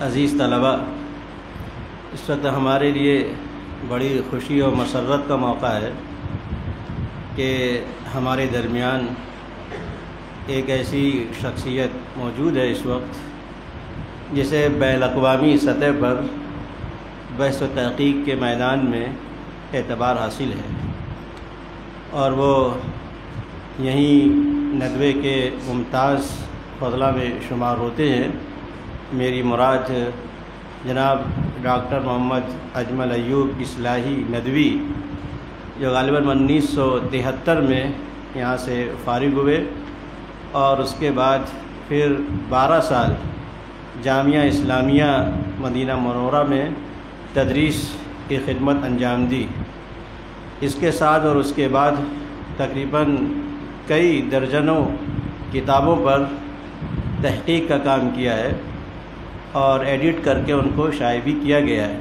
عزیز طلباء، اس وقت ہمارے لیے بڑی خوشی اور مسرت کا موقع ہے کہ ہمارے درمیان ایک ایسی شخصیت موجود ہے اس وقت جسے بین الاقوامی سطح پر بحث و تحقیق کے میدان میں اعتبار حاصل ہے، اور وہ یہیں ندوے کے ممتاز فضلہ میں شمار ہوتے ہیں۔ میری مراد جناب ڈاکٹر محمد اجمل ایوب اصلاحی ندوی، جو غالباً 1973 میں یہاں سے فارغ ہوئے اور اس کے بعد پھر 12 سال جامعہ اسلامیہ مدینہ منورہ میں تدریس کی خدمت انجام دی۔ اس کے ساتھ اور اس کے بعد تقریباً کئی درجنوں کتابوں پر تحقیق کا کام کیا ہے اور ایڈٹ کر کے ان کو شائع بھی کیا گیا ہے،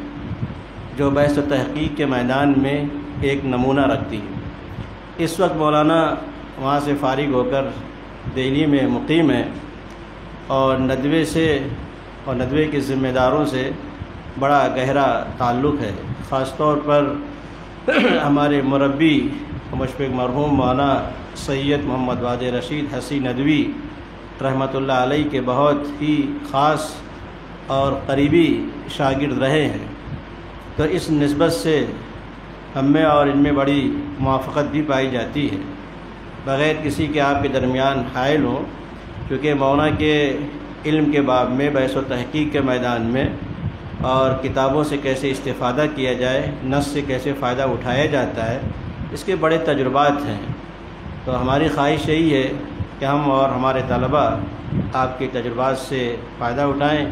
جو بحث و تحقیق کے میدان میں ایک نمونہ رکھتی ہے۔ اس وقت مولانا وہاں سے فارغ ہو کر دہلی میں مقیم ہے اور ندوے سے اور ندوے کے ذمہ داروں سے بڑا گہرا تعلق ہے۔ خاص طور پر ہمارے مربی مشفق مرحوم مولانا سید محمد وادع رشید حسی ندوی رحمۃ اللہ علیہ کے بہت ہی خاص اور قریبی شاگرد رہے ہیں، تو اس نسبت سے ہم میں اور ان میں بڑی موافقت بھی پائی جاتی ہے، بغیر کسی کے آپ کے درمیان حائل ہوں، کیونکہ مولانا کے علم کے باب میں بحث و تحقیق کے میدان میں اور کتابوں سے کیسے استفادہ کیا جائے، نص سے کیسے فائدہ اٹھایا جاتا ہے، اس کے بڑے تجربات ہیں۔ تو ہماری خواہش یہی ہے کہ ہم اور ہمارے طلباء آپ کے تجربات سے فائدہ اٹھائیں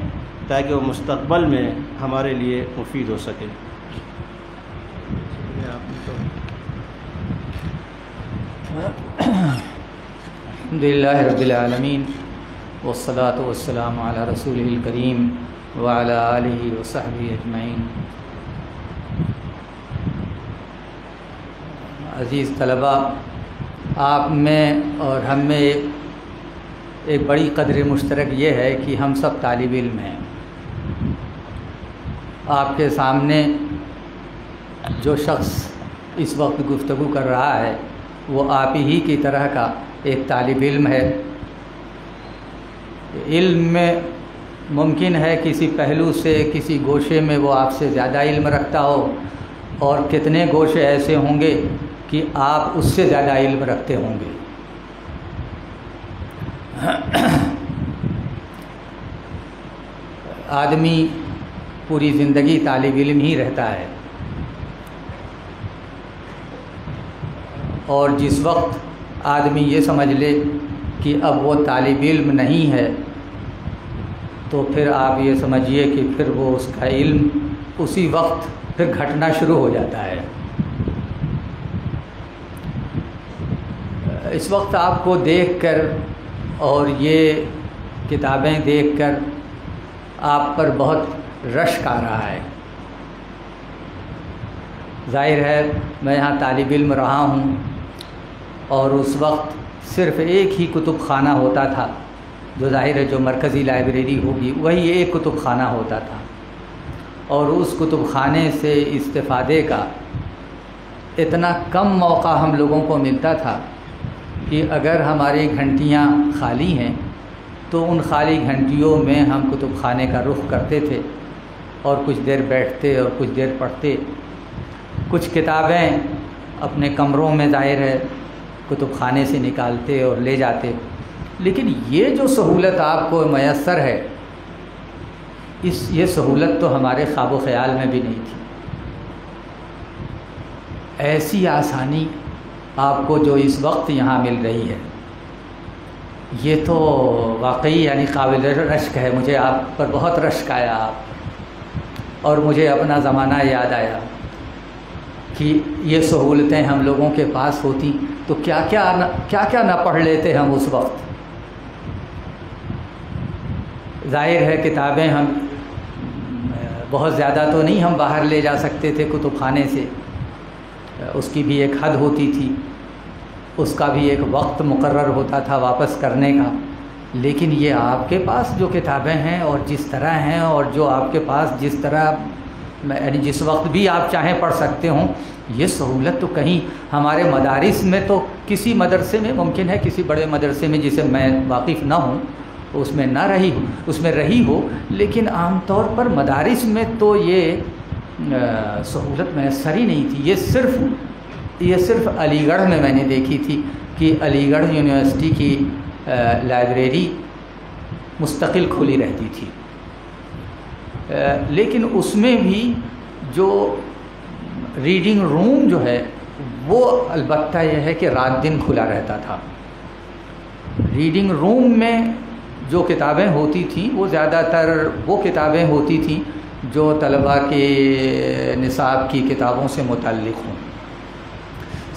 تاکہ وہ مستقبل میں ہمارے لیے مفید ہو سکے۔ الحمدللہ رب العالمین والصلاة والسلام علی رسولہ الکریم وعلی آلہ وصحبہ اجمعین۔ عزیز طلباء، آپ میں اور ہم میں ایک بڑی قدر مشترک یہ ہے کہ ہم سب طالب علم ہیں۔ آپ کے سامنے جو شخص اس وقت گفتگو کر رہا ہے وہ آپ ہی کی طرح کا ایک طالب علم ہے۔ علم میں ممکن ہے کسی پہلو سے، کسی گوشے میں وہ آپ سے زیادہ علم رکھتا ہو، اور کتنے گوشے ایسے ہوں گے کہ آپ اس سے زیادہ علم رکھتے ہوں گے۔ آدمی پوری زندگی طالب علم ہی رہتا ہے، اور جس وقت آدمی یہ سمجھ لے کہ اب وہ طالب علم نہیں ہے تو پھر آپ یہ سمجھیے کہ پھر وہ اس کا علم اسی وقت پھر گھٹنا شروع ہو جاتا ہے۔ اس وقت آپ کو دیکھ کر اور یہ کتابیں دیکھ کر آپ پر بہت رشک آ رہا ہے۔ ظاہر ہے میں یہاں طالب علم رہا ہوں، اور اس وقت صرف ایک ہی کتب خانہ ہوتا تھا، جو ظاہر ہے جو مرکزی لائبریری ہوگی وہی ایک کتب خانہ ہوتا تھا، اور اس کتب خانے سے استفادے کا اتنا کم موقع ہم لوگوں کو ملتا تھا کہ اگر ہماری گھنٹیاں خالی ہیں تو ان خالی گھنٹیوں میں ہم کتب خانے کا رخ کرتے تھے اور کچھ دیر بیٹھتے اور کچھ دیر پڑھتے۔ کچھ کتابیں اپنے کمروں میں ظاہر ہے کتب خانے سے نکالتے اور لے جاتے، لیکن یہ جو سہولت آپ کو میسر ہے، یہ سہولت تو ہمارے خواب و خیال میں بھی نہیں تھی۔ ایسی آسانی آپ کو جو اس وقت یہاں مل رہی ہے، یہ تو واقعی یعنی قابل رشک ہے۔ مجھے آپ پر بہت رشک آیا اور مجھے اپنا زمانہ یاد آیا کہ یہ سہولتیں ہم لوگوں کے پاس ہوتی تو کیا کیا نہ پڑھ لیتے ہم اس وقت۔ ظاہر ہے کتابیں ہم بہت زیادہ تو نہیں ہم باہر لے جا سکتے تھے کتب خانے سے، اس کی بھی ایک حد ہوتی تھی، اس کا بھی ایک وقت مقرر ہوتا تھا واپس کرنے کا۔ لیکن یہ آپ کے پاس جو کتابیں ہیں اور جس طرح ہیں اور جو آپ کے پاس جس طرح یعنی جس وقت بھی آپ چاہیں پڑھ سکتے ہوں، یہ سہولت تو کہیں ہمارے مدارس میں تو کسی مدرسے میں ممکن ہے، کسی بڑے مدرسے میں جسے میں واقف نہ ہوں اس میں نہ رہی ہو، اس میں رہی ہو، لیکن عام طور پر مدارس میں تو یہ سہولت میسر ہی نہیں تھی۔ یہ صرف علی گڑھ میں نے دیکھی تھی کہ علی گڑھ یونیورسٹی کی لائبریری مستقل کھلی رہتی تھی، لیکن اس میں بھی جو ریڈنگ روم جو ہے وہ البتہ یہ ہے کہ رات دن کھلا رہتا تھا۔ ریڈنگ روم میں جو کتابیں ہوتی تھیں وہ زیادہ تر وہ کتابیں ہوتی تھیں جو طلباء کے نصاب کی کتابوں سے متعلق ہوں۔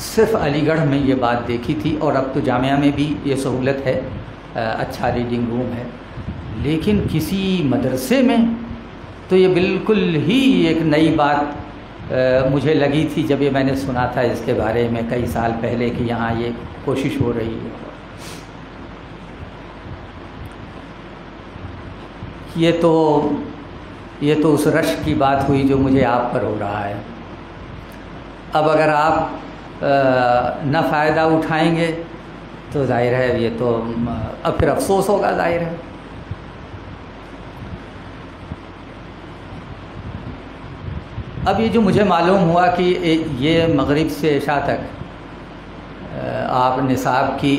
صرف علی گڑھ میں یہ بات دیکھی تھی، اور اب تو جامعہ میں بھی یہ سہولت ہے، اچھا ریڈنگ روم ہے، لیکن کسی مدرسے میں تو یہ بالکل ہی ایک نئی بات مجھے لگی تھی جب یہ میں نے سنا تھا اس کے بارے میں کئی سال پہلے کہ یہاں یہ کوشش ہو رہی ہے۔ یہ تو اس رشک کی بات ہوئی جو مجھے آپ پر ہو رہا ہے۔ اب اگر آپ نہ فائدہ اٹھائیں گے تو ظاہر ہے یہ تو اب پھر افسوس ہوگا، ظاہر ہے۔ اب یہ جو مجھے معلوم ہوا کہ یہ مغرب سے عشاء تک آپ نصاب کی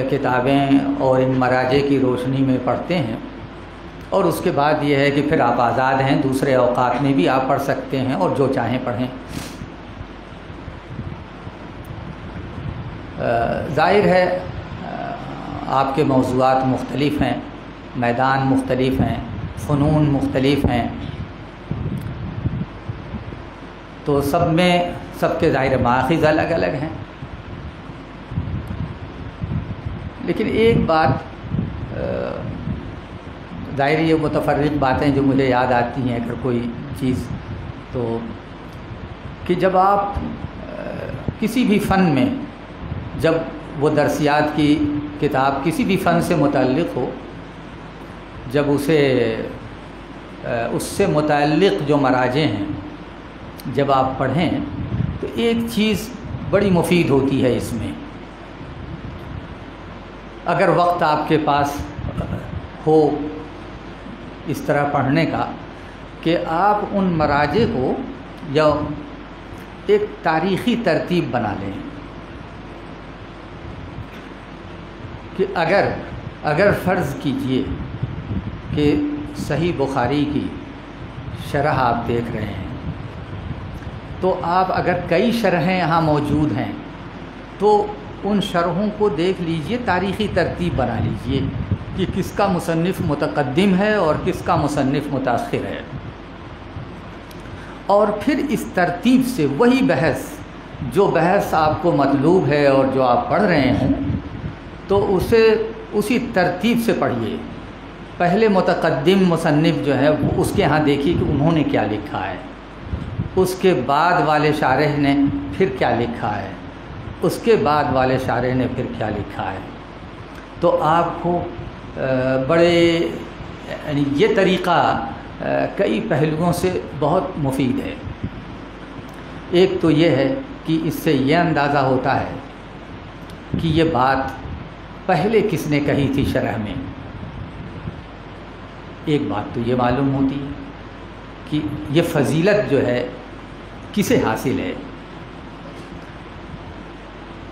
کتابیں اور ان مراجع کی روشنی میں پڑھتے ہیں، اور اس کے بعد یہ ہے کہ پھر آپ آزاد ہیں، دوسرے اوقات میں بھی آپ پڑھ سکتے ہیں اور جو چاہیں پڑھیں۔ ظاہر ہے آپ کے موضوعات مختلف ہیں، میدان مختلف ہیں، فنون مختلف ہیں، تو سب کے ظاہر ماخذ الگ الگ ہیں، لیکن ایک بات ظاہر یہ متفرق باتیں جو مجھے یاد آتی ہیں اگر کوئی چیز، تو کہ جب آپ کسی بھی فن میں جب وہ درسیات کی کتاب کسی بھی فن سے متعلق ہو، جب اس سے متعلق جو مراجع ہیں جب آپ پڑھیں تو ایک چیز بڑی مفید ہوتی ہے اس میں، اگر وقت آپ کے پاس ہو اس طرح پڑھنے کا کہ آپ ان مراجع کو یا ایک تاریخی ترتیب بنا لیں کہ اگر فرض کیجئے کہ صحیح بخاری کی شرح آپ دیکھ رہے ہیں، تو آپ اگر کئی شرحیں یہاں موجود ہیں تو ان شرحوں کو دیکھ لیجئے، تاریخی ترتیب بنا لیجئے کہ کس کا مصنف متقدم ہے اور کس کا مصنف متأخر ہے، اور پھر اس ترتیب سے وہی جو بحث آپ کو مطلوب ہے اور جو آپ پڑھ رہے ہیں تو اسے اسی ترتیب سے پڑھیے۔ پہلے متقدم مصنف جو ہے اس کے ہاں دیکھیے کہ انہوں نے کیا لکھا ہے، اس کے بعد والے شارح نے پھر کیا لکھا ہے، اس کے بعد والے شارح نے پھر کیا لکھا ہے، تو آپ کو بڑے یعنی یہ طریقہ کئی پہلوؤں سے بہت مفید ہے۔ ایک تو یہ ہے کہ اس سے یہ اندازہ ہوتا ہے کہ یہ بات پہلے کس نے کہی تھی شرح میں، ایک بات تو یہ معلوم ہوتی ہے کہ یہ فضیلت جو ہے کسے حاصل ہے۔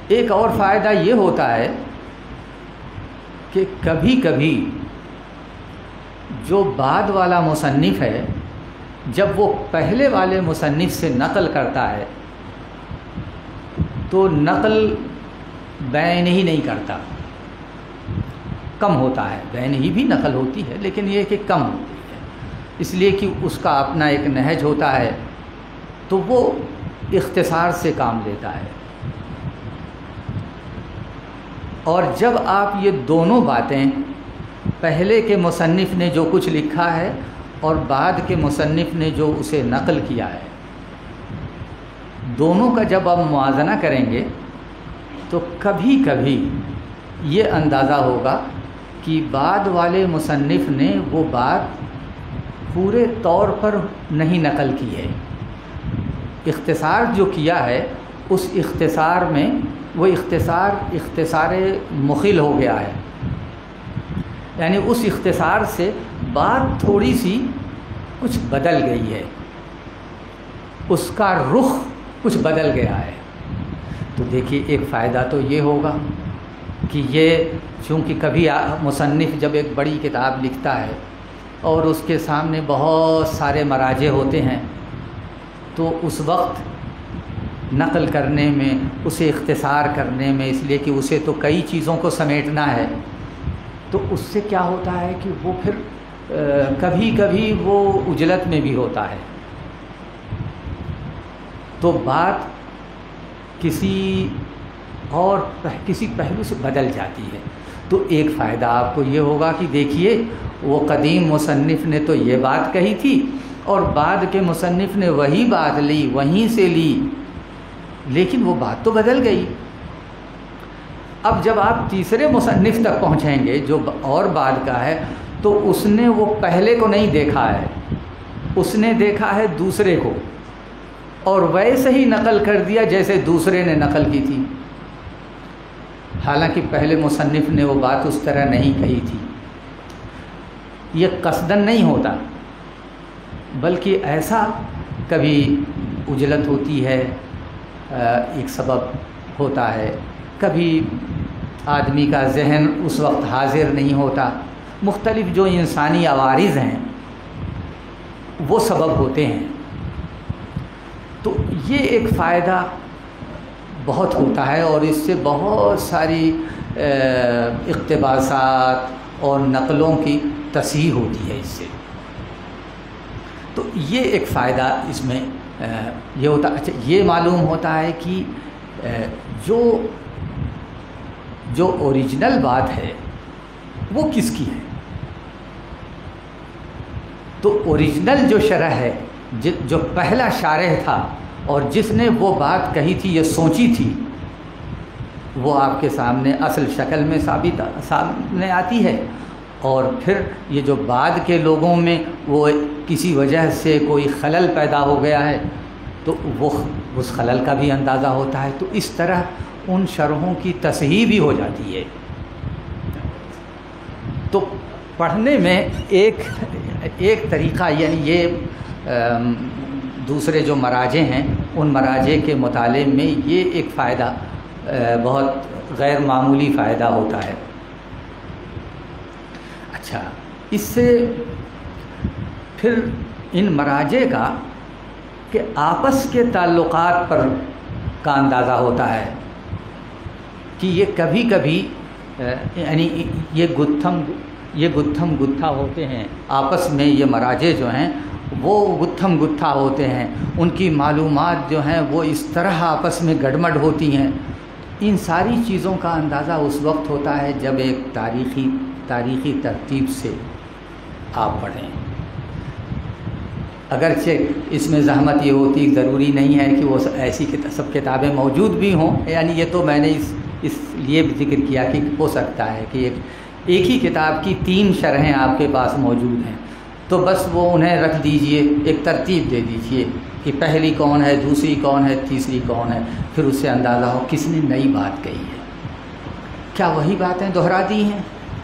ایک اور فائدہ یہ ہوتا ہے کہ کبھی کبھی جو بعد والا مصنف ہے جب وہ پہلے والے مصنف سے نقل کرتا ہے تو نقل بین ہی نہیں کرتا، کم ہوتا ہے، بین ہی بھی نقل ہوتی ہے لیکن یہ کہ کم ہوتی ہے، اس لیے کہ اس کا اپنا ایک نہج ہوتا ہے تو وہ اختصار سے کام لیتا ہے۔ اور جب آپ یہ دونوں باتیں پہلے کے مصنف نے جو کچھ لکھا ہے اور بعد کے مصنف نے جو اسے نقل کیا ہے، دونوں کا جب آپ موازنہ کریں گے تو کبھی کبھی یہ اندازہ ہوگا کہ بعد والے مصنف نے وہ بات پورے طور پر نہیں نقل کی ہے، اختصار جو کیا ہے اس اختصار میں وہ اختصار مخل ہو گیا ہے، یعنی اس اختصار سے بات تھوڑی سی کچھ بدل گئی ہے، اس کا رخ کچھ بدل گیا ہے۔ تو دیکھیے ایک فائدہ تو یہ ہوگا کہ یہ چونکہ کبھی مصنف جب ایک بڑی کتاب لکھتا ہے اور اس کے سامنے بہت سارے مراجع ہوتے ہیں تو اس وقت نقل کرنے میں، اسے اختصار کرنے میں، اس لیے کہ اسے تو کئی چیزوں کو سمیٹنا ہے، تو اس سے کیا ہوتا ہے کہ وہ پھر کبھی کبھی وہ عجلت میں بھی ہوتا ہے، تو بات کسی پہلو سے بدل جاتی ہے۔ تو ایک فائدہ آپ کو یہ ہوگا کہ دیکھیے وہ قدیم مصنف نے تو یہ بات کہی تھی اور بعد کے مصنف نے وہی بات لی، وہیں سے لی، لیکن وہ بات تو بدل گئی۔ اب جب آپ تیسرے مصنف تک پہنچیں گے جو اور بعد کا ہے، تو اس نے وہ پہلے کو نہیں دیکھا ہے، اس نے دیکھا ہے دوسرے کو، اور ویسے ہی نقل کر دیا جیسے دوسرے نے نقل کی تھی، حالانکہ پہلے مصنف نے وہ بات اس طرح نہیں کہی تھی۔ یہ قصدن نہیں ہوتا، بلکہ ایسا کبھی عجلت ہوتی ہے، ایک سبب ہوتا ہے، کبھی آدمی کا ذہن اس وقت حاضر نہیں ہوتا، مختلف جو انسانی عوارض ہیں وہ سبب ہوتے ہیں۔ تو یہ ایک فائدہ بہت ہوتا ہے، اور اس سے بہت ساری اقتباسات اور نقلوں کی تصحیح ہوتی ہے اس سے۔ تو یہ ایک فائدہ اس میں یہ ہوتا۔ اچھا، یہ معلوم ہوتا ہے کہ جو اوریجنل بات ہے وہ کس کی ہے۔ تو اوریجنل جو شرح ہے، جو پہلا شارح تھا اور جس نے وہ بات کہی تھی، یہ سوچی تھی، وہ آپ کے سامنے اصل شکل میں سامنے آتی ہے، اور پھر یہ جو بعد کے لوگوں میں وہ کسی وجہ سے کوئی خلل پیدا ہو گیا ہے تو وہ اس خلل کا بھی اندازہ ہوتا ہے۔ تو اس طرح ان شرحوں کی تصحیح بھی ہو جاتی ہے۔ تو پڑھنے میں ایک طریقہ، یعنی یہ دوسرے جو مراجع ہیں ان مراجع کے مطالعے میں یہ ایک فائدہ بہت غیر معمولی فائدہ ہوتا ہے۔ اچھا، اس سے پھر ان مراجع کا کہ آپس کے تعلقات پر کا اندازہ ہوتا ہے کہ یہ کبھی کبھی یعنی یہ گتھم گتھا ہوتے ہیں آپس میں، یہ مراجع جو ہیں وہ گتھم گتھا ہوتے ہیں، ان کی معلومات جو ہیں وہ اس طرح آپس میں گڑمڑ ہوتی ہیں۔ ان ساری چیزوں کا اندازہ اس وقت ہوتا ہے جب ایک تاریخی ترتیب سے آپ پڑھیں۔ اگرچہ اس میں زحمت یہ ہوتی، ضروری نہیں ہے کہ وہ ایسی سب کتابیں موجود بھی ہوں، یعنی یہ تو میں نے اس لیے بھی ذکر کیا کہ ہو سکتا ہے کہ ایک ہی کتاب کی 3 شرحیں آپ کے پاس موجود ہیں، تو بس وہ انہیں رکھ دیجئے، ایک ترتیب دے دیجئے کہ پہلی کون ہے، دوسری کون ہے، تیسری کون ہے، پھر اس سے اندازہ ہو کس نے نئی بات کہی ہے، کیا وہی باتیں دہرا دی ہیں۔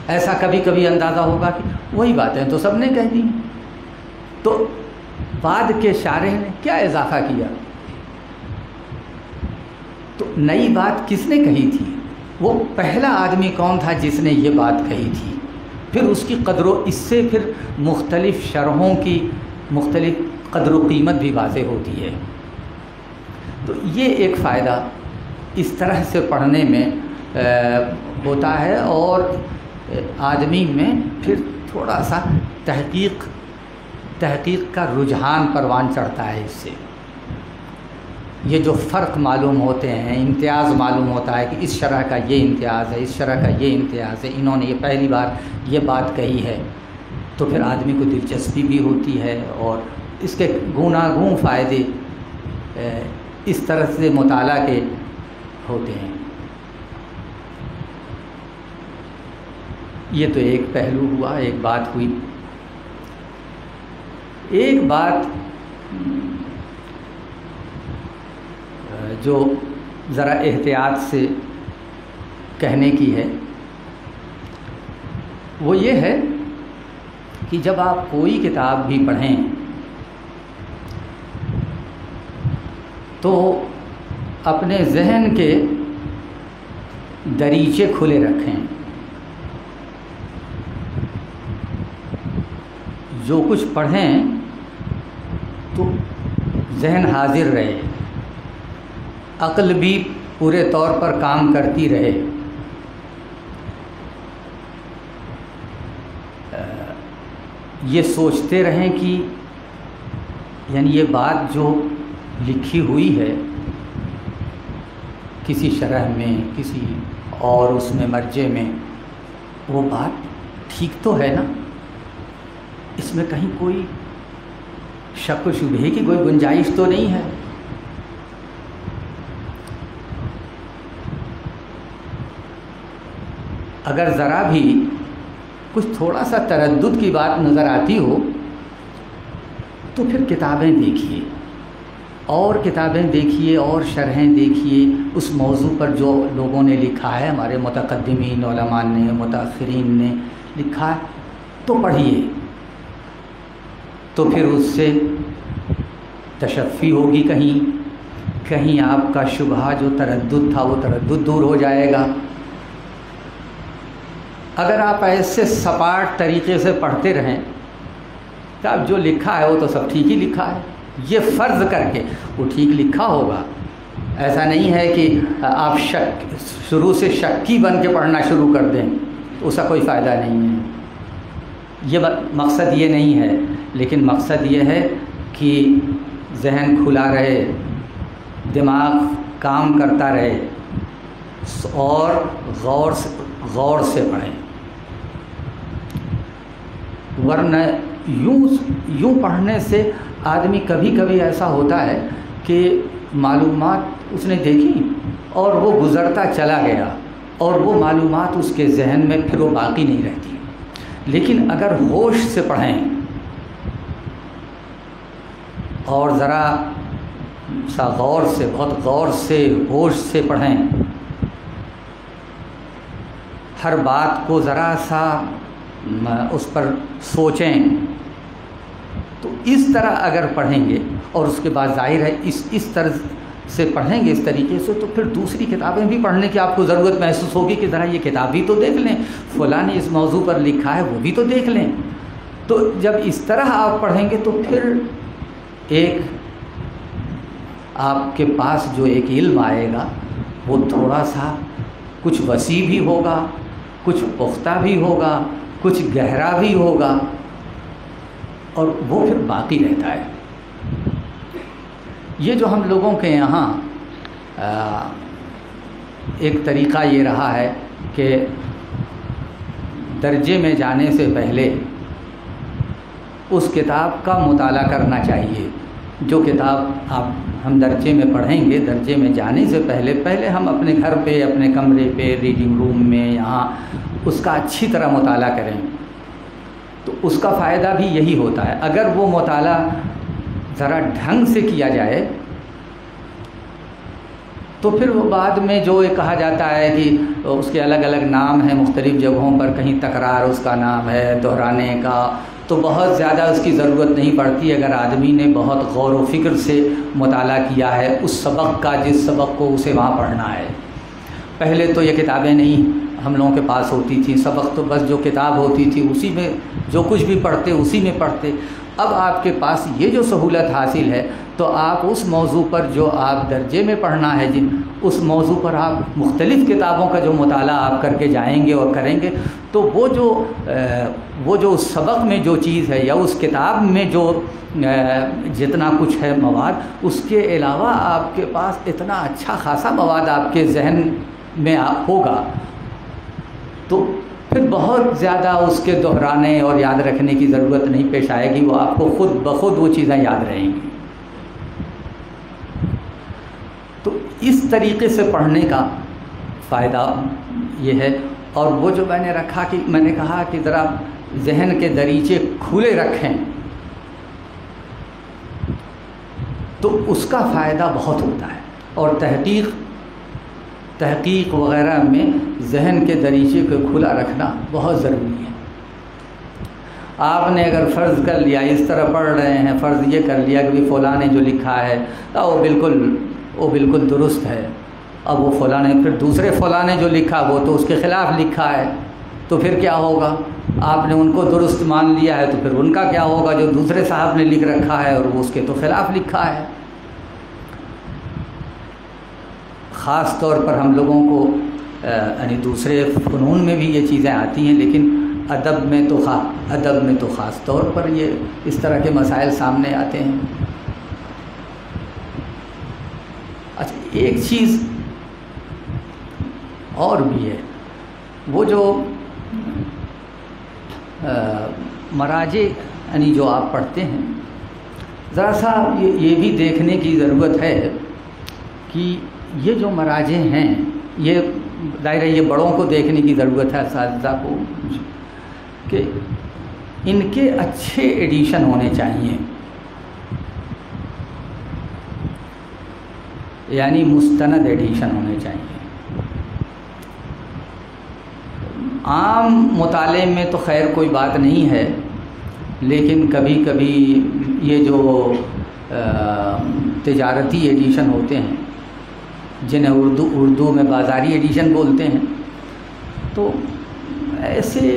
ایسا کبھی کبھی اندازہ ہوگا کہ وہی باتیں تو سب نے کہہ دی، تو بعد کے شارح نے کیا اضافہ کیا، تو نئی بات کس نے کہی تھی، وہ پہلا آدمی کون تھا جس نے یہ بات کہی تھی، پھر اس کی قدر و اس سے پھر مختلف شرحوں کی مختلف قدر و قیمت بھی واضح ہوتی ہے۔ تو یہ ایک فائدہ اس طرح سے پڑھنے میں ہوتا ہے، اور آدمی میں پھر تھوڑا سا تحقیق کا رجحان پروان چڑھتا ہے۔ اس سے یہ جو فرق معلوم ہوتے ہیں، امتیاز معلوم ہوتا ہے کہ اس شرح کا یہ امتیاز ہے، اس شرح کا یہ امتیاز ہے، انہوں نے یہ پہلی بار یہ بات کہی ہے، تو پھر آدمی کو دلچسپی بھی ہوتی ہے، اور اس کے گوناگون فائدے اس طرح سے مطالعہ کے ہوتے ہیں۔ یہ تو ایک پہلو ہوا، ایک بات ہوئی۔ ایک بات جو ذرا احتیاط سے کہنے کی ہے، وہ یہ ہے کہ جب آپ کوئی کتاب بھی پڑھیں تو اپنے ذہن کے دریچے کھلے رکھیں، جو کچھ پڑھیں تو ذہن حاضر رہے، عقل بھی پورے طور پر کام کرتی رہے۔ یہ سوچتے رہیں کہ یعنی یہ بات جو لکھی ہوئی ہے کسی شرح میں، کسی اور اس میں مرجع میں، وہ بات ٹھیک تو ہے نا، اس میں کہیں کوئی شک و شبہے کی کوئی گنجائش تو نہیں ہے۔ اگر ذرا بھی کچھ تھوڑا سا تردد کی بات نظر آتی ہو تو پھر کتابیں دیکھیے، اور کتابیں دیکھیے، اور شرحیں دیکھیے، اس موضوع پر جو لوگوں نے لکھا ہے، ہمارے متقدمین علماء نے، متاخرین نے لکھا ہے، تو پڑھیے، تو پھر اس سے تشفی ہوگی، کہیں آپ کا شبہہ جو تردد تھا وہ تردد دور ہو جائے گا۔ اگر آپ ایسے سپاٹ طریقے سے پڑھتے رہیں کہ اب جو لکھا ہے وہ تو سب ٹھیک ہی لکھا ہے، یہ فرض کر کے وہ ٹھیک لکھا ہوگا، ایسا نہیں ہے کہ آپ شروع سے شکی بن کے پڑھنا شروع کر دیں، اس کا کوئی فائدہ نہیں ہے۔ یہ مقصد یہ نہیں ہے، لیکن مقصد یہ ہے کہ ذہن کھلا رہے، دماغ کام کرتا رہے، اور غور سے پڑھیں، ورنہ یوں پڑھنے سے آدمی کبھی ایسا ہوتا ہے کہ معلومات اس نے دیکھی اور وہ گزرتا چلا گیا، اور وہ معلومات اس کے ذہن میں پھر وہ باقی نہیں رہتی۔ لیکن اگر ہوش سے پڑھیں اور ذرا سا غور سے، بہت غور سے، ہوش سے پڑھیں، ہر بات کو ذرا سا اس پر سوچیں، تو اس طرح اگر پڑھیں گے، اور اس کے بعد ظاہر ہے اس طرح سے پڑھیں گے، اس طریقے سے، تو پھر دوسری کتابیں بھی پڑھنے کی آپ کو ضرورت محسوس ہوگی کہ ذرا یہ کتاب بھی تو دیکھ لیں، فلاں نے اس موضوع پر لکھا ہے، وہ بھی تو دیکھ لیں۔ تو جب اس طرح آپ پڑھیں گے تو پھر ایک آپ کے پاس جو ایک علم آئے گا وہ تھوڑا سا کچھ وسیع بھی ہوگا، کچھ پختہ بھی ہوگا، کچھ گہرا بھی ہوگا، اور وہ پھر باقی رہتا ہے۔ یہ جو ہم لوگوں کے یہاں ایک طریقہ یہ رہا ہے کہ درجے میں جانے سے پہلے اس کتاب کا مطالعہ کرنا چاہیے، جو کتاب ہم درجے میں پڑھیں گے، درجے میں جانے سے پہلے ہم اپنے گھر پہ، اپنے کمرے پہ، ریڈنگ روم میں، یہاں اس کا اچھی طرح مطالعہ کریں، تو اس کا فائدہ بھی یہی ہوتا ہے۔ اگر وہ مطالعہ ذرا ڈھنگ سے کیا جائے تو پھر وہ بعد میں جو کہا جاتا ہے کہ اس کے الگ الگ نام ہیں مختلف جگہوں پر، کہیں تکرار اس کا نام ہے، دہرانے کا، تو بہت زیادہ اس کی ضرورت نہیں پڑتی اگر آدمی نے بہت غور و فکر سے مطالعہ کیا ہے اس سبق کا، جس سبق کو اسے وہاں پڑھنا ہے۔ پہلے تو یہ کتابیں نہیں ہم لوگوں کے پاس ہوتی تھیں، سبق تو بس جو کتاب ہوتی تھی اسی میں جو کچھ بھی پڑھتے اسی میں پڑھتے۔ اب آپ کے پاس یہ جو سہولت حاصل ہے تو آپ اس موضوع پر جو آپ درجے میں پڑھنا ہے، اس موضوع پر آپ مختلف کتابوں کا جو مطالعہ آپ کر کے جائیں گے اور کریں گے، تو وہ جو اس سبق میں جو چیز ہے یا اس کتاب میں جو جتنا کچھ ہے مواد، اس کے علاوہ آپ کے پاس اتنا اچھا خاصا مواد آپ کے ذہن میں ہوگا، تو پھر بہت زیادہ اس کے دہرانے اور یاد رکھنے کی ضرورت نہیں پیش آئے گی، وہ آپ کو خود بخود وہ چیزیں یاد رہیں گی۔ تو اس طریقے سے پڑھنے کا فائدہ یہ ہے، اور وہ جو میں نے کہا کہ ذرا ذہن کے دریچے کھلے رکھیں تو اس کا فائدہ بہت ہوتا ہے، اور تحقیق وغیرہ میں ذہن کے دریچے کو کھلا رکھنا بہت ضروری ہے۔ آپ نے اگر فرض کر لیا، اس طرح پڑھ رہے ہیں، فرض یہ کر لیا کہ فلاں نے جو لکھا ہے وہ بالکل درست ہے، اب وہ فلاں نے پھر دوسرے فلاں نے جو لکھا وہ تو اس کے خلاف لکھا ہے، تو پھر کیا ہوگا؟ آپ نے ان کو درست مان لیا ہے تو پھر ان کا کیا ہوگا جو دوسرے صاحب نے لکھ رکھا ہے اور وہ اس کے تو خلاف لکھا ہے۔ خاص طور پر ہم لوگوں کو یعنی دوسرے فنون میں بھی یہ چیزیں آتی ہیں، لیکن ادب میں تو خاص طور پر یہ اس طرح کے مسائل سامنے آتے ہیں۔ اچھا، ایک چیز اور بھی ہے، وہ جو مراجع یعنی جو آپ پڑھتے ہیں، ذرا سا یہ بھی دیکھنے کی ضرورت ہے کہ یہ جو مراجع ہیں، یہ ظاہر یہ بڑوں کو دیکھنے کی ضرورت ہے، اساتذہ کو، کہ ان کے اچھے ایڈیشن ہونے چاہیے، یعنی مستند ایڈیشن ہونے چاہیے۔ عام مطالعے میں تو خیر کوئی بات نہیں ہے، لیکن کبھی کبھی یہ جو تجارتی ایڈیشن ہوتے ہیں، جنہیں اردو میں بازاری ایڈیشن بولتے ہیں، تو ایسے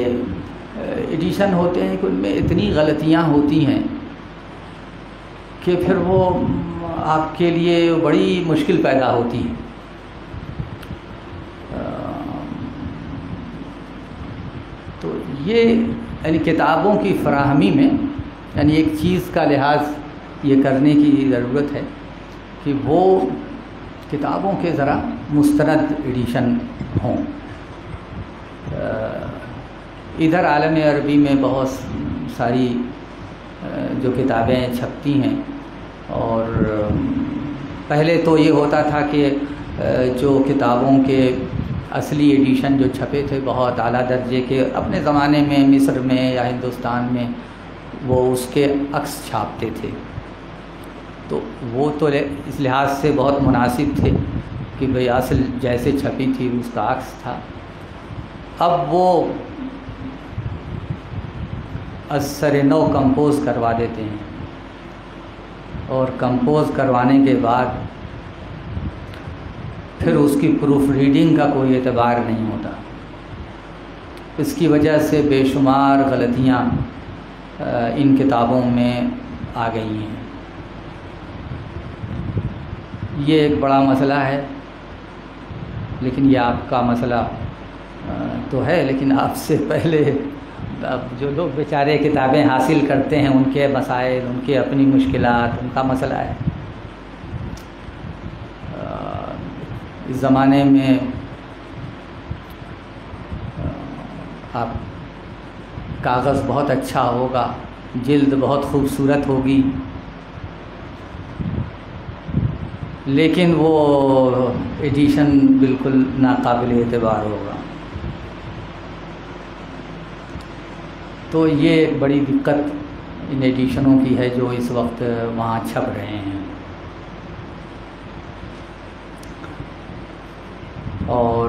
ایڈیشن ہوتے ہیں کہ ان میں اتنی غلطیاں ہوتی ہیں کہ پھر وہ آپ کے لیے بڑی مشکل پیدا ہوتی ہے۔ تو یہ یعنی کتابوں کی فراہمی میں یعنی ایک چیز کا لحاظ یہ کرنے کی ضرورت ہے کہ وہ کتابوں کے ذرا مستند ایڈیشن ہوں۔ ادھر عالم عربی میں بہت ساری جو کتابیں چھپتی ہیں، اور پہلے تو یہ ہوتا تھا کہ جو کتابوں کے اصلی ایڈیشن جو چھپے تھے بہت اعلیٰ درجے کے، اپنے زمانے میں مصر میں یا ہندوستان میں وہ اس کے عکس چھاپتے تھے، تو وہ تو اس لحاظ سے بہت مناسب تھے کہ بھئی اصل جیسے چھپی تھی اس کا عکس تھا۔ اب وہ از سر نو کمپوز کروا دیتے ہیں، اور کمپوز کروانے کے بعد پھر اس کی پروف ریڈنگ کا کوئی اعتبار نہیں ہوتا۔ اس کی وجہ سے بے شمار غلطیاں ان کتابوں میں آ گئی ہیں۔ یہ ایک بڑا مسئلہ ہے، لیکن یہ آپ کا مسئلہ تو ہے، لیکن آپ سے پہلے اب جو لوگ بیچارے کتابیں حاصل کرتے ہیں، ان کے مسائل، ان کی اپنی مشکلات، ان کا مسئلہ ہے۔ اس زمانے میں آپ کاغذ بہت اچھا ہوگا، جلد بہت خوبصورت ہوگی، لیکن وہ ایڈیشن بالکل ناقابل اعتبار ہوگا۔ تو یہ ایک بڑی دقت ان ایڈیشنوں کی ہے جو اس وقت وہاں چھپ رہے ہیں۔ اور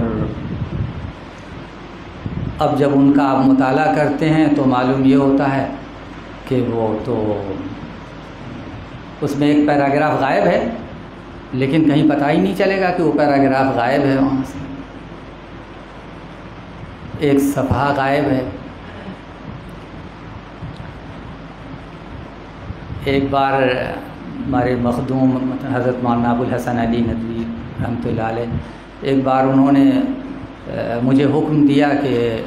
اب جب ان کا آپ مطالعہ کرتے ہیں تو معلوم یہ ہوتا ہے کہ وہ تو اس میں ایک پیراگراف غائب ہے، لیکن کہیں پتہ ہی نہیں چلے گا کہ وہ پیراگراف غائب ہے، وہاں سے ایک صفحہ غائب ہے۔ ایک بار ہمارے مخدوم حضرت مولانا ابوالحسن علی ندوی رحمۃ اللہ علیہ، ایک بار انہوں نے مجھے حکم دیا کہ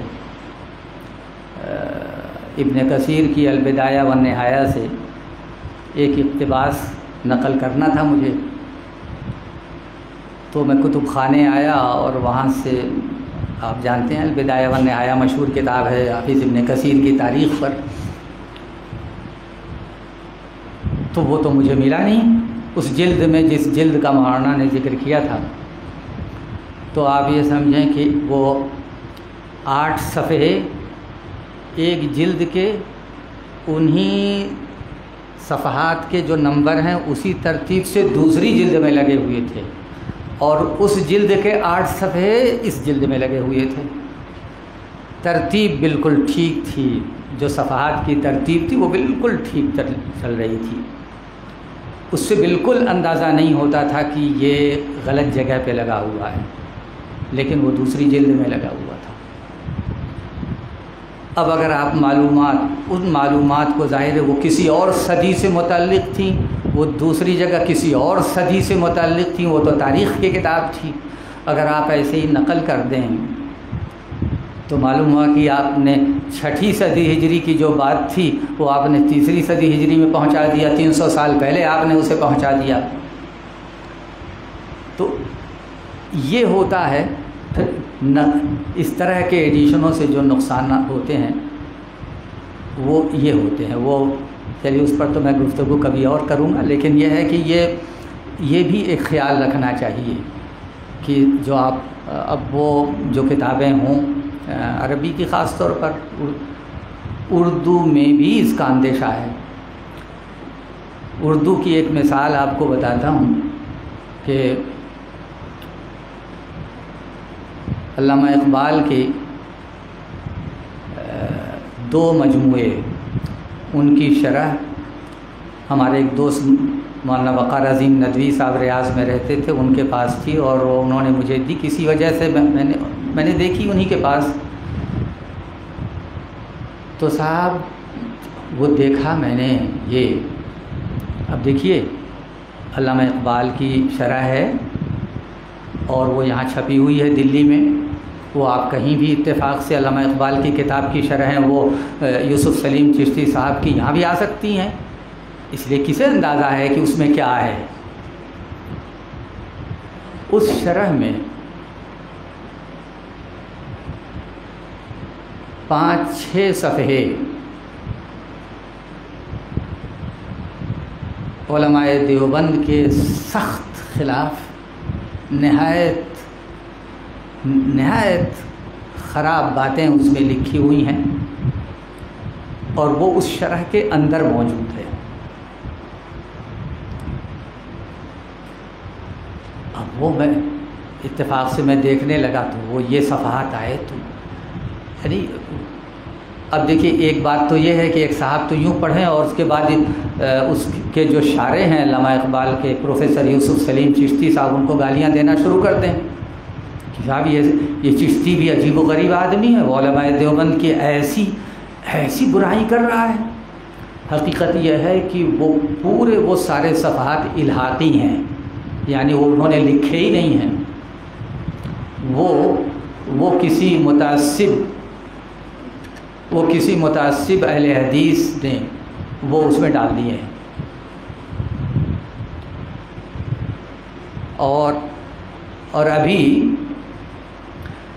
ابن کثیر کی البدایہ والنہایہ سے ایک اقتباس نقل کرنا تھا مجھے۔ تو میں کتب خانے آیا اور وہاں سے، آپ جانتے ہیں البدایہ والنہایہ مشہور کتاب ہے حافظ ابن کثیر کی تاریخ پر، تو وہ تو مجھے ملا نہیں اس جلد میں جس جلد کا مولانا نے ذکر کیا تھا۔ تو آپ یہ سمجھیں کہ وہ 8 صفحے ایک جلد کے انہی صفحات کے جو نمبر ہیں اسی ترتیب سے دوسری جلد میں لگے ہوئے تھے، اور اس جلد کے 8 صفحے اس جلد میں لگے ہوئے تھے۔ ترتیب بالکل ٹھیک تھی، جو صفحات کی ترتیب تھی وہ بالکل ٹھیک چل رہی تھی، اس سے بالکل اندازہ نہیں ہوتا تھا کہ یہ غلط جگہ پہ لگا ہوا ہے، لیکن وہ دوسری جلد میں لگا ہوا تھا۔ اب اگر آپ ان معلومات کو، ظاہر ہے وہ کسی اور صدی سے متعلق تھیں، وہ دوسری جگہ کسی اور صدی سے متعلق تھیں، وہ تو تاریخ کی کتاب تھی، اگر آپ ایسے ہی نقل کر دیں تو معلوم ہوا کہ آپ نے 6 صدی ہجری کی جو بات تھی وہ آپ نے 3 صدی ہجری میں پہنچا دیا، 300 سال پہلے آپ نے اسے پہنچا دیا۔ تو یہ ہوتا ہے اس طرح کے ایڈیشنوں سے جو نقصانات ہوتے ہیں وہ یہ ہوتے ہیں۔ وہ چلیے اس پر تو میں گفتگو کبھی اور کروں گا، لیکن یہ ہے کہ یہ بھی ایک خیال رکھنا چاہیے کہ جو آپ اب وہ جو کتابیں ہوں عربی کی، خاص طور پر اردو میں بھی اس کا اندیشہ ہے۔ اردو کی ایک مثال آپ کو بتاتا ہوں کہ علامہ اقبال کے 2 مجموعے، ان کی شرح ہمارے ایک دوست مولانا وقار عظیم ندوی صاحب ریاض میں رہتے تھے، ان کے پاس تھی، اور انہوں نے مجھے دی، کسی وجہ سے میں نے دیکھی انہی کے پاس۔ تو صاحب وہ دیکھا میں نے، یہ اب دیکھیے علامہ اقبال کی شرح ہے اور وہ یہاں چھپی ہوئی ہے دلی میں، وہ آپ کہیں بھی اتفاق سے علامہ اقبال کی کتاب کی شرح ہیں وہ یوسف سلیم چشتی صاحب کی یہاں بھی آ سکتی ہیں، اس لیے کسے اندازہ ہے کہ اس میں کیا ہے۔ اس شرح میں 5-6 صفحے علماء دیوبند کے سخت خلاف نہایت خراب باتیں اس میں لکھی ہوئی ہیں، اور وہ اس شرح کے اندر موجود ہے۔ اب وہ میں اتفاق سے میں دیکھنے لگا تو وہ یہ صفحات آئے، تو یعنی اب دیکھیے ایک بات تو یہ ہے کہ ایک صاحب تو یوں پڑھیں اور اس کے بعد اس کے جو شارح ہیں علامہ اقبال کے پروفیسر یوسف سلیم چشتی صاحب، ان کو گالیاں دینا شروع کر دیں کہ صاحب یہ چشتی بھی عجیب و غریب آدمی ہے، وہ علماء دیوبند کی ایسی برائی کر رہا ہے۔ حقیقت یہ ہے کہ وہ سارے صفحات الحاقی ہیں، یعنی وہ انہوں نے لکھے ہی نہیں ہیں، وہ کسی متعصب اہل حدیث نے وہ اس میں ڈال دیے ہیں۔ اور ابھی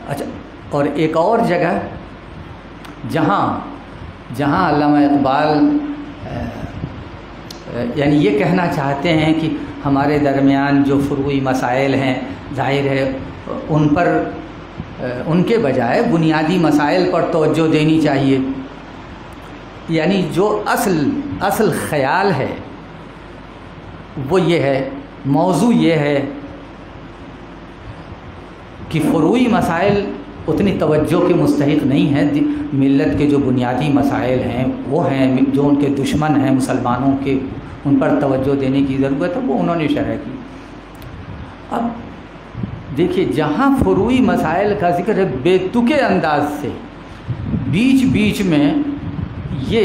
اچھا، اور ایک اور جگہ جہاں علامہ اقبال یعنی یہ کہنا چاہتے ہیں کہ ہمارے درمیان جو فروعی مسائل ہیں، ظاہر ہے ان کے بجائے بنیادی مسائل پر توجہ دینی چاہیے، یعنی جو اصل خیال ہے وہ یہ ہے، موضوع یہ ہے کہ فروعی مسائل اتنی توجہ کے مستحق نہیں ہیں، ملت کے جو بنیادی مسائل ہیں وہ ہیں جو ان کے دشمن ہیں مسلمانوں کے، ان پر توجہ دینے کی ضرورت ہے، وہ انہوں نے شرح کی۔ اب دیکھیے جہاں فروعی مسائل کا ذکر ہے بے تکے انداز سے، بیچ میں یہ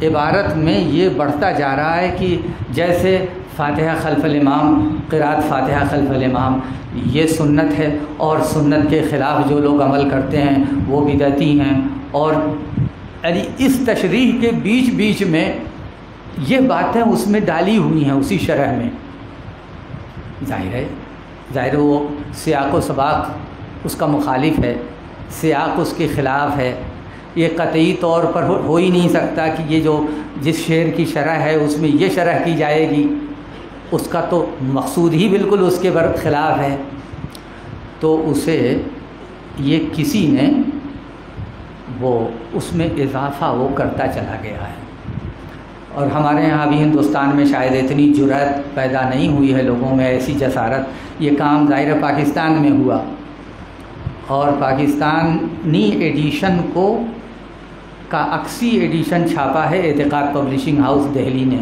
عبارت میں یہ بڑھتا جا رہا ہے کہ جیسے فاتحہ خلف الامام، قرأت فاتحہ خلف الامام یہ سنت ہے، اور سنت کے خلاف جو لوگ عمل کرتے ہیں وہ بدعتی ہیں، اور یعنی اس تشریح کے بیچ میں یہ باتیں اس میں ڈالی ہوئی ہیں اسی شرح میں۔ ظاہر وہ سیاق و سباق اس کا مخالف ہے، سیاق اس کے خلاف ہے، یہ قطعی طور پر ہو ہی نہیں سکتا کہ یہ جو جس شعر کی شرح ہے اس میں یہ شرح کی جائے گی، اس کا تو مقصود ہی بالکل اس کے خلاف ہے۔ تو اسے یہ کسی نے وہ اس میں اضافہ وہ کرتا چلا گیا ہے۔ اور ہمارے یہاں بھی ہندوستان میں شاید اتنی جرأت پیدا نہیں ہوئی ہے لوگوں میں، ایسی جسارت۔ یہ کام ظاہر پاکستان میں ہوا، اور پاکستانی ایڈیشن کا عکسی ایڈیشن چھاپا ہے اعتقاد پبلشنگ ہاؤس دہلی نے،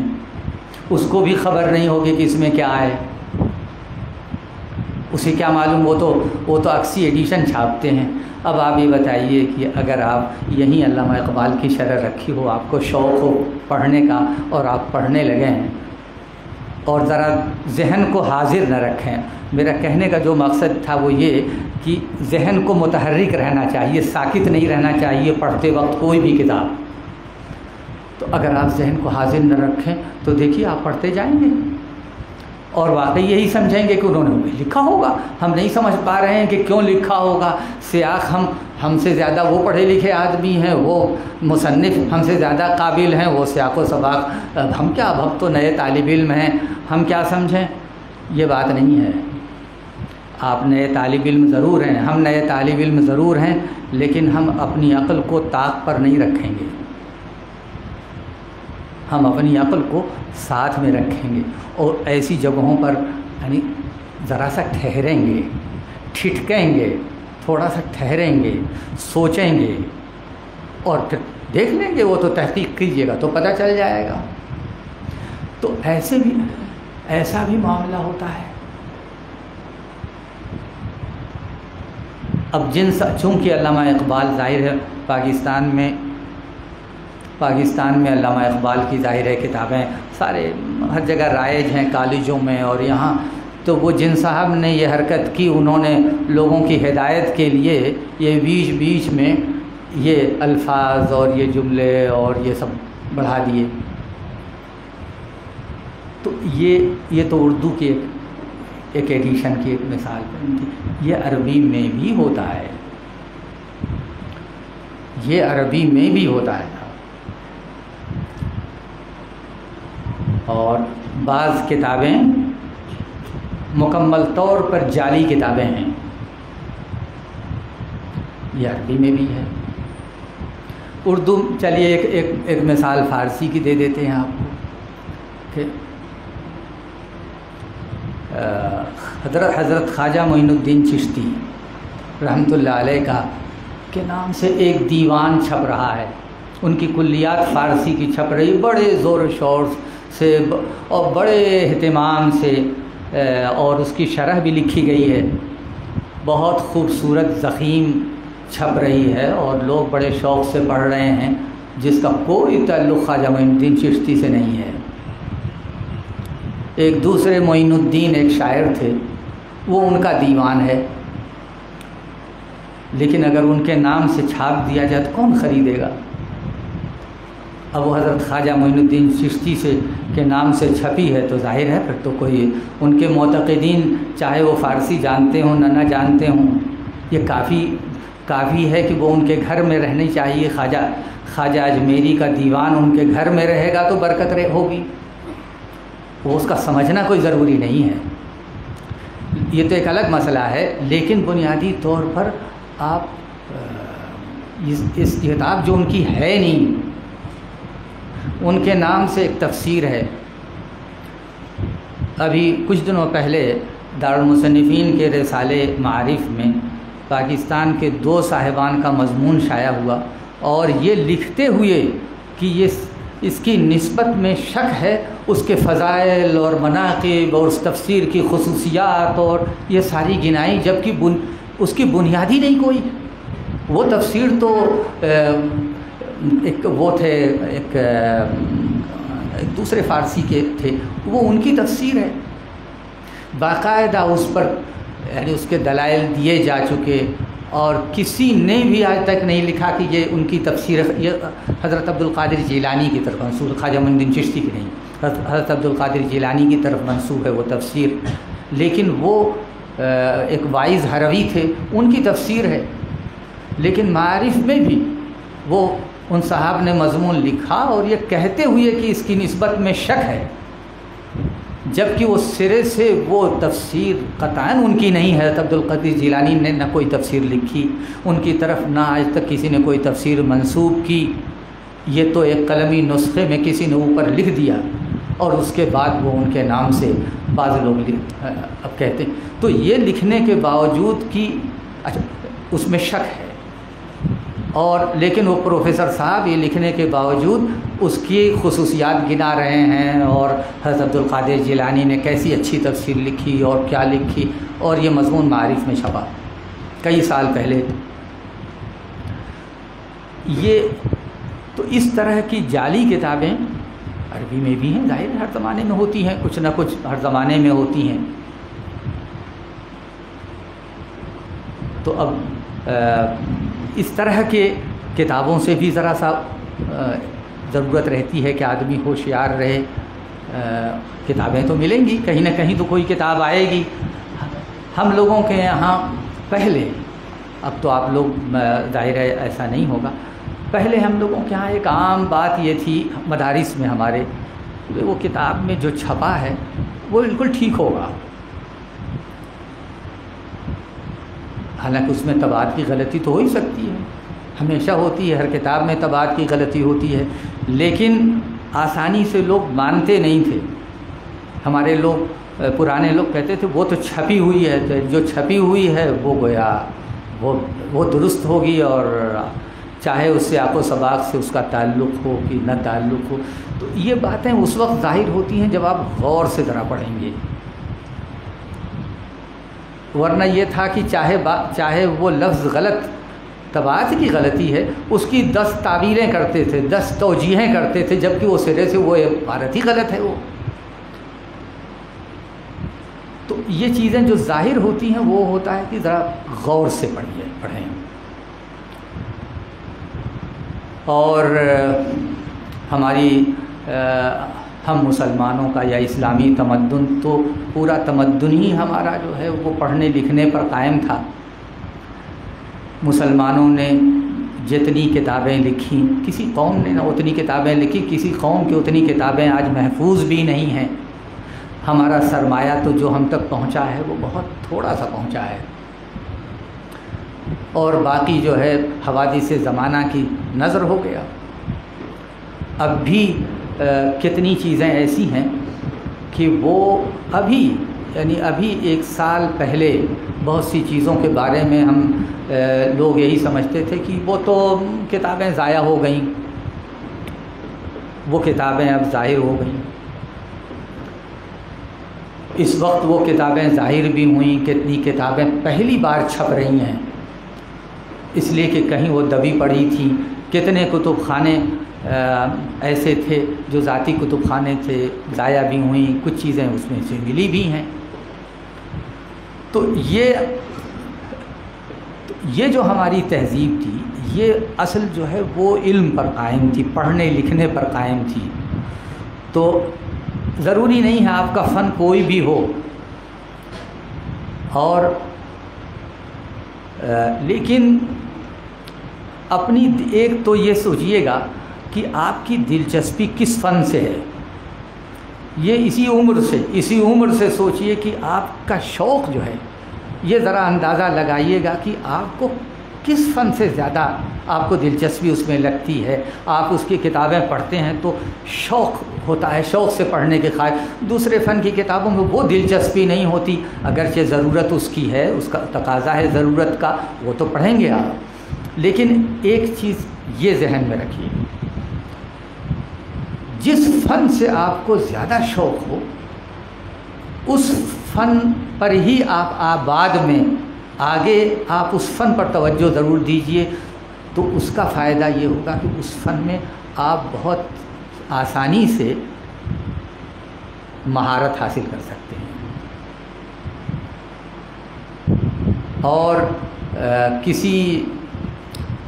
اس کو بھی خبر نہیں ہوگی کہ اس میں کیا ہے، اسے کیا معلوم، وہ تو عکسی ایڈیشن چھاپتے ہیں۔ اب آپ یہ بتائیے کہ اگر آپ یہیں علامہ اقبال کی شرح رکھی ہو، آپ کو شوق ہو پڑھنے کا اور آپ پڑھنے لگے ہیں، اور ذرا ذہن کو حاضر نہ رکھیں۔ میرا کہنے کا جو مقصد تھا وہ یہ کہ ذہن کو متحرک رہنا چاہیے، ساکت نہیں رہنا چاہیے پڑھتے وقت کوئی بھی کتاب۔ تو اگر آپ ذہن کو حاضر نہ رکھیں تو دیکھیے آپ پڑھتے جائیں گے اور واقعی یہی سمجھیں گے کہ انہوں نے لکھا ہوگا۔ ہم نہیں سمجھ پا رہے ہیں کہ کیوں لکھا ہوگا، سیاق ہم سے زیادہ وہ پڑھے لکھے آدمی ہیں، وہ مصنف ہم سے زیادہ قابل ہیں، وہ سیاق و سباق، ہم کیا، اب ہم تو نئے طالب علم ہیں، ہم کیا سمجھیں؟ یہ بات نہیں ہے۔ آپ نئے طالب علم ضرور ہیں، ہم نئے طالب علم ضرور ہیں، لیکن ہم اپنی عقل کو طاق پر نہیں رکھیں گے، ہم اپنی عقل کو ساتھ میں رکھیں گے، اور ایسی جگہوں پر یعنی ذرا سا ٹھہریں گے، ٹھٹکیں گے، تھوڑا سا ٹھہریں گے، سوچیں گے، اور پھر دیکھ لیں گے۔ وہ تو تحقیق کیجیے گا تو پتہ چل جائے گا۔ تو ایسا بھی معاملہ ہوتا ہے۔ اب چونکہ علامہ اقبال ظاہر ہے پاکستان میں علامہ اقبال کی ظاہر ہے کتابیں سارے ہر جگہ رائج ہیں، کالجوں میں اور یہاں، تو وہ جن صاحب نے یہ حرکت کی انہوں نے لوگوں کی ہدایت کے لیے یہ بیچ میں یہ الفاظ اور یہ جملے اور یہ سب بڑھا دیے۔ تو یہ تو اردو کی ایک ایڈیشن کی ایک مثال بنتی۔ یہ عربی میں بھی ہوتا ہے، یہ عربی میں بھی ہوتا ہے، اور بعض کتابیں مکمل طور پر جعلی کتابیں ہیں، یہ عربی میں بھی ہے۔ اردو، چلیے ایک مثال فارسی کی دے دیتے ہیں آپ کو کہ حضرت خواجہ معین الدین چشتی رحمۃ اللہ علیہ کے نام سے ایک دیوان چھپ رہا ہے، ان کی کلیات فارسی کی چھپ رہی، بڑے زور و شور سے اور بڑے اہتمام سے، اور اس کی شرح بھی لکھی گئی ہے، بہت خوبصورت ضخیم چھپ رہی ہے اور لوگ بڑے شوق سے پڑھ رہے ہیں، جس کا کوئی تعلق خواجہ معین الدین چشتی سے نہیں ہے۔ ایک دوسرے معین الدین ایک شاعر تھے، وہ ان کا دیوان ہے، لیکن اگر ان کے نام سے چھاپ دیا جائے تو کون خریدے گا؟ اب وہ حضرت خواجہ معین الدین چشتی کے نام سے چھپی ہے تو ظاہر ہے پھر تو کوئی ان کے معتقدین چاہے وہ فارسی جانتے ہوں نہ جانتے ہوں، یہ کافی ہے کہ وہ ان کے گھر میں رہنی چاہیے۔ خواجہ اجمیری کا دیوان ان کے گھر میں رہے گا تو برکت ہوگی، وہ اس کا سمجھنا کوئی ضروری نہیں ہے، یہ تو ایک الگ مسئلہ ہے۔ لیکن بنیادی طور پر آپ اس کتاب جو ان کی ہے نہیں، ان کے نام سے ایک تفسیر ہے۔ ابھی کچھ دنوں پہلے دارالمصنفین کے رسالے معارف میں پاکستان کے 2 صاحبان کا مضمون شائع ہوا، اور یہ لکھتے ہوئے کہ اس کی نسبت میں شک ہے، اس کے فضائل اور مناقب اور اس تفسیر کی خصوصیات اور یہ ساری گنائی، جبکہ اس کی بنیاد ہی نہیں کوئی۔ وہ تفسیر تو ایک دوسرے فارسی کے تھے، وہ ان کی تفسیر ہے، باقاعدہ اس پر یعنی اس کے دلائل دیے جا چکے، اور کسی نے بھی آج تک نہیں لکھا کہ یہ ان کی تفسیر، یہ حضرت عبدالقادر جیلانی کی طرف منسوب، خواجہ معین الدین چشتی کی نہیں، حضرت عبدالقادر جیلانی کی طرف منسوب ہے وہ تفسیر، لیکن وہ ایک وائز ہروی تھے، ان کی تفسیر ہے۔ لیکن معارف میں بھی وہ ان صاحب نے مضمون لکھا اور یہ کہتے ہوئے کہ اس کی نسبت میں شک ہے، جبکہ وہ سرے سے وہ تفسیر قطعاً ان کی نہیں ہے. عبد القادر جیلانی نے نہ کوئی تفسیر لکھی ان کی طرف، نہ آج تک کسی نے کوئی تفسیر منسوب کی. یہ تو ایک قلمی نسخے میں کسی نے اوپر لکھ دیا اور اس کے بعد وہ ان کے نام سے بعض لوگ اب کہتے ہیں. تو یہ لکھنے کے باوجود کہ اچھا اس میں شک ہے، اور لیکن وہ پروفیسر صاحب یہ لکھنے کے باوجود اس کی خصوصیات گنا رہے ہیں، اور حضرت عبد القادر جیلانی نے کیسی اچھی تفسیر لکھی اور کیا لکھی، اور یہ مضمون معارف میں چھپا کئی سال پہلے. یہ تو اس طرح کی جعلی کتابیں عربی میں بھی ہیں، ظاہر ہر زمانے میں ہوتی ہیں، کچھ نہ کچھ ہر زمانے میں ہوتی ہیں. تو اب اس طرح کے کتابوں سے بھی ذرا سا ضرورت رہتی ہے کہ آدمی ہوشیار رہے. کتابیں تو ملیں گی کہیں نہ کہیں، تو کوئی کتاب آئے گی. ہم لوگوں کے یہاں پہلے، اب تو آپ لوگ ظاہر ہے ایسا نہیں ہوگا، پہلے ہم لوگوں کے یہاں ایک عام بات یہ تھی مدارس میں ہمارے، وہ کتاب میں جو چھپا ہے وہ بالکل ٹھیک ہوگا. حالانکہ اس میں طباعت کی غلطی تو ہو ہی سکتی ہے، ہمیشہ ہوتی ہے، ہر کتاب میں طباعت کی غلطی ہوتی ہے، لیکن آسانی سے لوگ مانتے نہیں تھے. ہمارے لوگ پرانے لوگ کہتے تھے وہ تو چھپی ہوئی ہے، تو جو چھپی ہوئی ہے وہ گویا وہ درست ہوگی، اور چاہے اس سے آق و سباق سے اس کا تعلق ہو کہ نہ تعلق ہو. تو یہ باتیں اس وقت ظاہر ہوتی ہیں جب آپ غور سے ذرا پڑھیں گے. ورنہ یہ تھا کہ چاہے وہ لفظ غلط، طباعت کی غلطی ہے، اس کی 10 تعبیریں کرتے تھے، 10 توجیہیں کرتے تھے، جبکہ وہ سرے سے وہ عبارت ہی غلط ہے. وہ تو یہ چیزیں جو ظاہر ہوتی ہیں وہ ہوتا ہے کہ ذرا غور سے پڑھیں. اور ہم مسلمانوں کا یا اسلامی تمدن تو پورا تمدن ہی ہمارا جو ہے وہ پڑھنے لکھنے پر قائم تھا. مسلمانوں نے جتنی کتابیں لکھیں، کسی قوم نے نہ اتنی کتابیں لکھی، کسی قوم کی اتنی کتابیں آج محفوظ بھی نہیں ہیں. ہمارا سرمایہ تو جو ہم تک پہنچا ہے وہ بہت تھوڑا سا پہنچا ہے، اور باقی جو ہے حوادث زمانہ کی نظر ہو گیا. اب بھی کتنی چیزیں ایسی ہیں کہ وہ ابھی 1 سال پہلے بہت سی چیزوں کے بارے میں ہم لوگ یہی سمجھتے تھے کہ وہ تو کتابیں ضائع ہو گئیں، وہ کتابیں اب ظاہر ہو گئیں. اس وقت وہ کتابیں ظاہر بھی ہوئیں، کتنی کتابیں پہلی بار چھپ رہی ہیں، اس لیے کہ کہیں وہ دبی پڑی تھیں. کتنے کتب خانے ایسے تھے جو ذاتی کتب خانے تھے، ضائع بھی ہوئیں، کچھ چیزیں اس میں سے ملی بھی ہیں. تو یہ جو ہماری تہذیب تھی، یہ اصل جو ہے وہ علم پر قائم تھی، پڑھنے لکھنے پر قائم تھی. تو ضروری نہیں ہے آپ کا فن کوئی بھی ہو، اور لیکن اپنی ایک تو یہ سوچئے گا کہ آپ کی دلچسپی کس فن سے ہے. یہ اسی عمر سے سوچئے کہ آپ کا شوق جو ہے، یہ ذرا اندازہ لگائیے گا کہ آپ کو کس فن سے زیادہ آپ کو دلچسپی اس میں لگتی ہے. آپ اس کی کتابیں پڑھتے ہیں تو شوق ہوتا ہے، شوق سے پڑھنے کے قائل. دوسرے فن کی کتابوں میں وہ دلچسپی نہیں ہوتی، اگرچہ ضرورت اس کی ہے، اس کا تقاضا ہے ضرورت کا، وہ تو پڑھیں گے آپ. لیکن ایک چیز یہ ذہن میں رکھیے، جس فن سے آپ کو زیادہ شوق ہو اس فن پر ہی آپ بعد میں آگے آپ اس فن پر توجہ ضرور دیجئے. تو اس کا فائدہ یہ ہوگا کہ اس فن میں آپ بہت آسانی سے مہارت حاصل کر سکتے ہیں. اور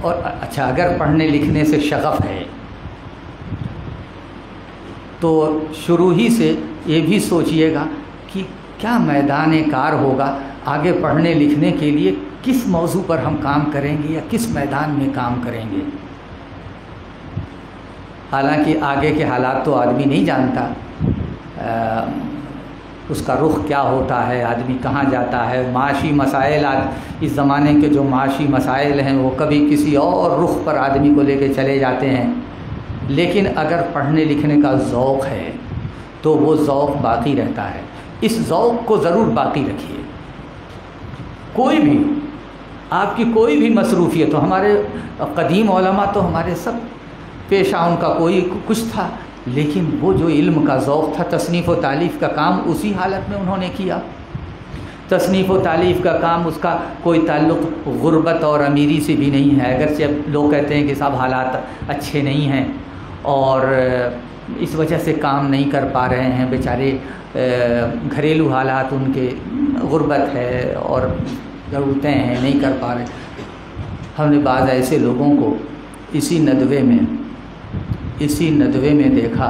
اچھا اگر پڑھنے لکھنے سے شغف ہے تو شروع ہی سے یہ بھی سوچئے گا کہ کیا میدان کار ہوگا آگے پڑھنے لکھنے کے لیے، کس موضوع پر ہم کام کریں گے یا کس میدان میں کام کریں گے. حالانکہ آگے کے حالات تو آدمی نہیں جانتا. اس کا رخ کیا ہوتا ہے، آدمی کہاں جاتا ہے، معاشی مسائل، اس زمانے کے جو معاشی مسائل ہیں وہ کبھی کسی اور رخ پر آدمی کو لے کے چلے جاتے ہیں۔ لیکن اگر پڑھنے لکھنے کا ذوق ہے تو وہ ذوق باقی رہتا ہے۔ اس ذوق کو ضرور باقی رکھیے۔ کوئی بھی آپ کی کوئی بھی مصروفیت ہو، ہمارے قدیم علماء تو ہمارے سب پیشہ ان کا کوئی کچھ تھا، لیکن وہ جو علم کا ذوق تھا، تصنیف و تالیف کا کام اسی حالت میں انہوں نے کیا۔ تصنیف و تالیف کا کام، اس کا کوئی تعلق غربت اور امیری سے بھی نہیں ہے، اگرچہ لوگ کہتے ہیں کہ صاحب حالات اچھے نہیں ہیں اور اس وجہ سے کام نہیں کر پا رہے ہیں بیچارے، گھریلو حالات ان کے، غربت ہے اور ضرورتیں ہیں، نہیں کر پا رہے۔ ہم نے بعض ایسے لوگوں کو اسی ندوے میں دیکھا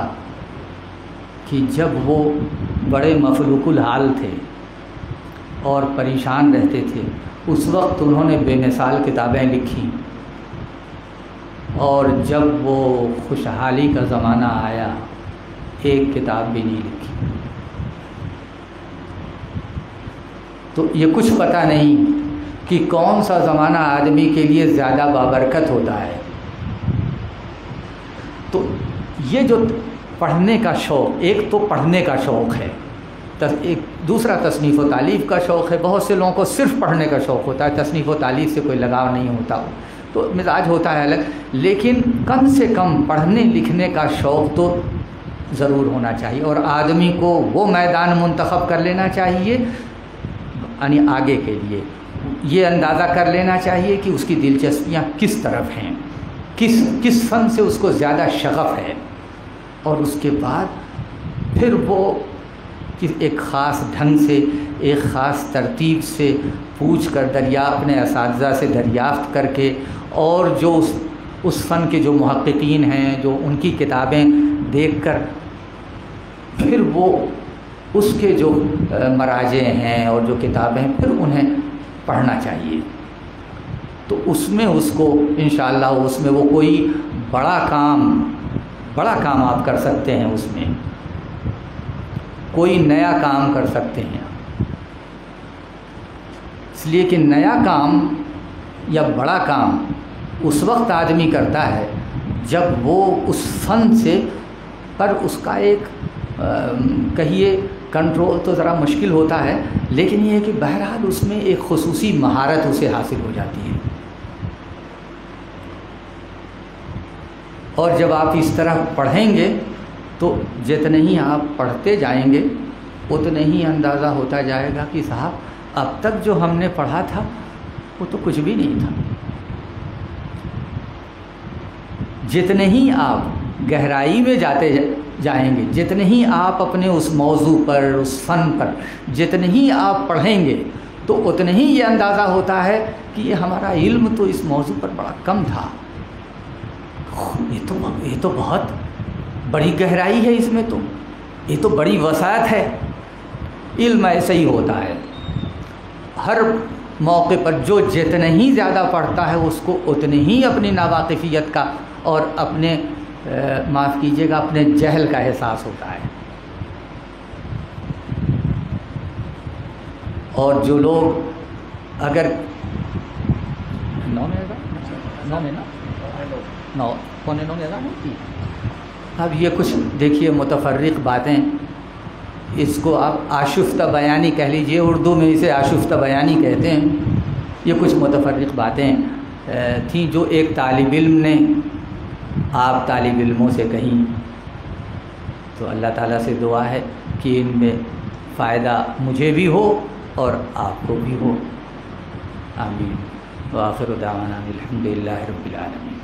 کہ جب وہ بڑے مفلوق الحال تھے اور پریشان رہتے تھے، اس وقت انہوں نے بے مثال کتابیں لکھی، اور جب وہ خوشحالی کا زمانہ آیا ایک کتاب بھی نہیں لکھی۔ تو یہ کچھ پتہ نہیں کہ کون سا زمانہ آدمی کے لیے زیادہ بابرکت ہوتا ہے۔ تو یہ جو پڑھنے کا شوق، ایک تو پڑھنے کا شوق ہے، ایک دوسرا تصنیف و تالیف کا شوق ہے۔ بہت سے لوگوں کو صرف پڑھنے کا شوق ہوتا ہے، تصنیف و تالیف سے کوئی لگاؤ نہیں ہوتا، تو مزاج ہوتا ہے الگ، لیکن کم سے کم پڑھنے لکھنے کا شوق تو ضرور ہونا چاہیے، اور آدمی کو وہ میدان منتخب کر لینا چاہیے، یعنی آگے کے لیے یہ اندازہ کر لینا چاہیے کہ اس کی دلچسپیاں کس طرف ہیں، کس فن سے اس کو زیادہ شغف ہے، اور اس کے بعد پھر وہ ایک خاص ڈھنگ سے، ایک خاص ترتیب سے پوچھ کر اپنے اساتذہ سے دریافت کر کے، اور جو اس فن کے جو محققین ہیں، جو ان کی کتابیں دیکھ کر، پھر وہ اس کے جو مراجع ہیں اور جو کتابیں ہیں، پھر انہیں پڑھنا چاہیے۔ تو اس میں اس کو انشاءاللہ اس میں وہ کوئی بڑا کام آپ کر سکتے ہیں، اس میں کوئی نیا کام کر سکتے ہیں، اس لیے کہ نیا کام یا بڑا کام اس وقت آدمی کرتا ہے جب وہ اس فن سے پر اس کا ایک کہیے کنٹرول تو ذرا مشکل ہوتا ہے، لیکن یہ ہے کہ بہرحال اس میں ایک خصوصی مہارت اسے حاصل ہو جاتی ہے۔ اور جب آپ اس طرح پڑھیں گے تو جتنے ہی آپ پڑھتے جائیں گے اتنے ہی اندازہ ہوتا جائے گا کہ صاحب اب تک جو ہم نے پڑھا تھا وہ تو کچھ بھی نہیں تھا۔ جتنے ہی آپ گہرائی میں جاتے جائیں گے، جتنے ہی آپ اپنے اس موضوع پر، اس فن پر جتنے ہی آپ پڑھیں گے، تو اتنے ہی یہ اندازہ ہوتا ہے کہ یہ ہمارا علم تو اس موضوع پر بڑا کم تھا، یہ تو بہت بڑی گہرائی ہے، اس میں تو یہ تو بڑی وسعت ہے۔ علم ایسا ہی ہوتا ہے، ہر موقع پر جو جتنے ہی زیادہ پڑھتا ہے اس کو اتنے ہی اپنی ناواقفیت کا اور اپنے معاف کیجیے گا اپنے جہل کا احساس ہوتا ہے۔ اور جو لوگ اگر اب یہ کچھ دیکھیے متفرق باتیں، اس کو آپ آشفتہ بیانی کہہ لیجئے، اردو میں اسے آشفتہ بیانی کہتے ہیں۔ یہ کچھ متفرق باتیں تھیں جو ایک طالب علم نے آپ طالب علموں سے کہیں، تو اللہ تعالیٰ سے دعا ہے کہ ان میں فائدہ مجھے بھی ہو اور آپ کو بھی ہو، آمین۔ وآخر دعوانا الحمدللہ رب العالمین۔